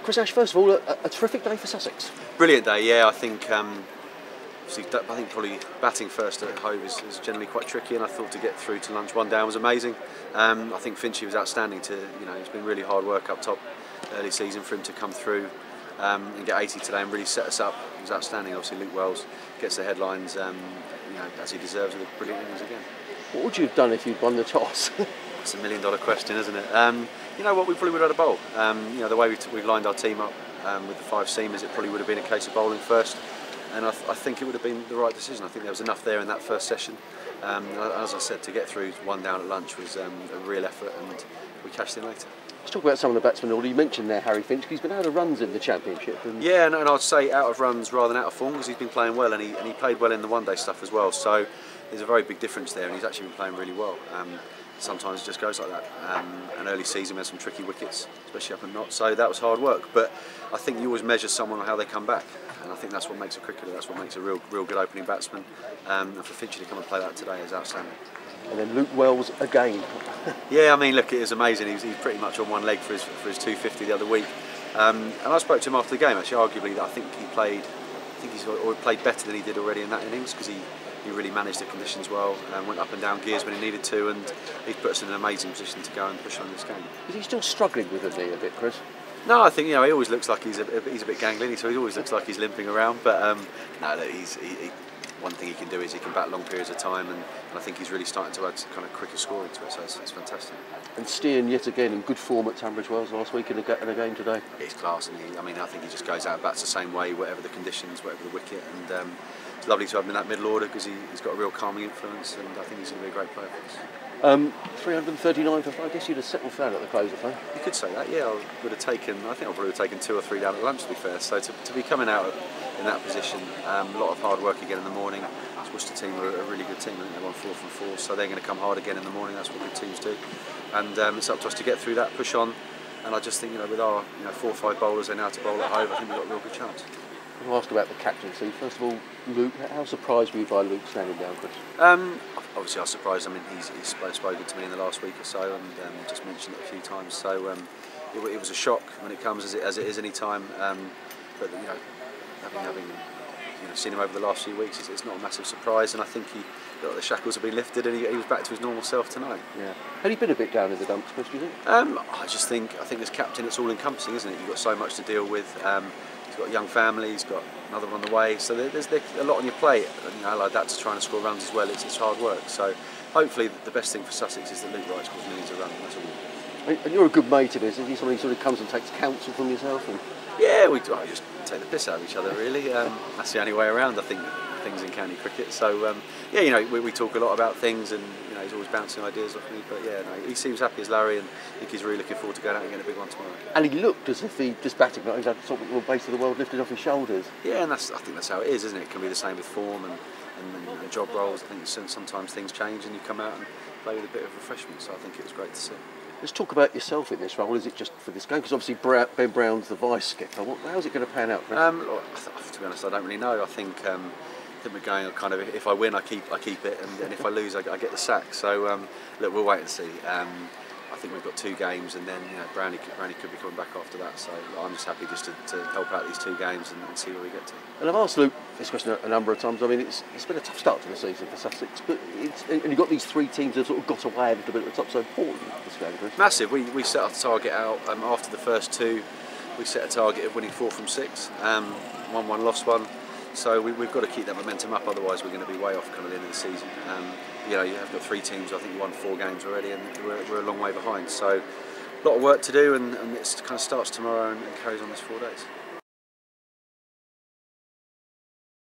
Chris Nash, first of all, a terrific day for Sussex. Brilliant day, yeah. I think probably batting first at Hove is generally quite tricky, and I thought to get through to lunch one down was amazing. I think Finchy was outstanding. It's been really hard work up top early season for him to come through and get 80 today and really set us up. It was outstanding. Obviously, Luke Wells gets the headlines, as he deserves, with a brilliant innings again. What would you have done if you'd won the toss? It's $1 million question, isn't it? You know what, we probably would have had a bowl. The way we've lined our team up with the 5 seamers, it probably would have been a case of bowling first, and I think it would have been the right decision. I think there was enough there in that first session. As I said, to get through one down at lunch was a real effort, and we cashed in later. Let's talk about some of the batsmen. You mentioned there Harry Finch. He's been out of runs in the Championship. Yeah, and I'd say out of runs rather than out of form, because he's been playing well, and he played well in the one-day stuff as well. So there's a very big difference there, and he's actually been playing really well. Sometimes it just goes like that. An early season, we had some tricky wickets, especially up and not. So that was hard work. But I think you always measure someone on how they come back, and I think that's what makes a cricketer. That's what makes a real good opening batsman. And for Finchy to come and play that today is outstanding. And then Luke Wells again. Yeah, I mean, look, it was amazing. He's pretty much on one leg for his 250 the other week. And I spoke to him after the game. Actually, arguably, that I think he's played better than he did already in that innings, because he really managed the conditions well and went up and down gears when he needed to, and he's put us in an amazing position to go and push on this game. Is he still struggling with the knee a bit, Chris? No, I think he always looks like he's a bit gangly, so he always looks like he's limping around. But no, one thing he can do is he can bat long periods of time, and I think he's really starting to add kind of quicker scoring to it. So it's fantastic. And Stean yet again in good form at Tunbridge Wells last week and a game today. He's class, and I think he just goes out and bats the same way, whatever the conditions, whatever the wicket, and it's lovely to have him in that middle order, because he's got a real calming influence, and I think he's going to be a great player for us. 339 for 5. I guess you'd have settled for that at the close of play. You could say that, yeah. I think I probably would have taken 2 or 3 down at lunch, to be fair. So to be coming out in that position, a lot of hard work again in the morning. The Worcester team are a really good team. I think they won 4 from 4, so they're going to come hard again in the morning. That's what good teams do, and it's up to us to get through that, push on. And I just think, with our 4 or 5 bowlers they're now to bowl at Hove, I think we've got a real good chance. I'll ask about the captaincy. First of all, Luke, how surprised were you by Luke standing down, Chris? Obviously I was surprised. I mean, he's spoken to me in the last week or so, and just mentioned it a few times. So it was a shock when it comes, as it is any time. But having seen him over the last few weeks, it's not a massive surprise. And I think the shackles have been lifted, and he was back to his normal self tonight. Yeah. Had he been a bit down in the dumps, Chris, do you think? I think as captain, it's all encompassing, isn't it? You've got so much to deal with. He's got a young family, he's got another one on the way, so there's a lot on your plate, and like that, to try and score runs as well. It's hard work. So hopefully the best thing for Sussex is that Luke Wright scores millions of runs. That's all. And you're a good mate of his. Is he somebody who sort of comes and takes counsel from yourself? And... Yeah, we just take the piss out of each other, really. That's the only way around, I think, things in county cricket. So we talk a lot about things, and he's always bouncing ideas off me. But he seems happy as Larry, and I think he's really looking forward to going out and getting a big one tomorrow. And he looked as if he just batting, like he's had sort of the base of the world lifted off his shoulders. Yeah, and I think that's how it is, isn't it? It can be the same with form and job roles. I think sometimes things change, and you come out and play with a bit of refreshment. So I think it was great to see. Let's talk about yourself in this role. Is it just for this game? Because obviously Ben Brown's the vice skipper. How's it going to pan out, Chris? To be honest, I don't really know. I think we're going kind of, if I win, I keep it, and if I lose, I get the sack. So look, we'll wait and see. I think we've got 2 games, and then Brownie could be coming back after that. So I'm just happy just to help out these 2 games and see where we get to. And I've asked Luke this question a number of times. I mean, it's been a tough start to the season for Sussex, but and you've got these 3 teams that have sort of got away a little bit at the top. So important this game, Chris. Massive. We set our target out after the first 2. We set a target of winning 4 from 6. Won 1, lost 1. So we've got to keep that momentum up, otherwise we're going to be way off kind of the end of the season. You have got 3 teams, I think you won 4 games already, and we're a long way behind. So a lot of work to do, and it kind of starts tomorrow and carries on this 4 days.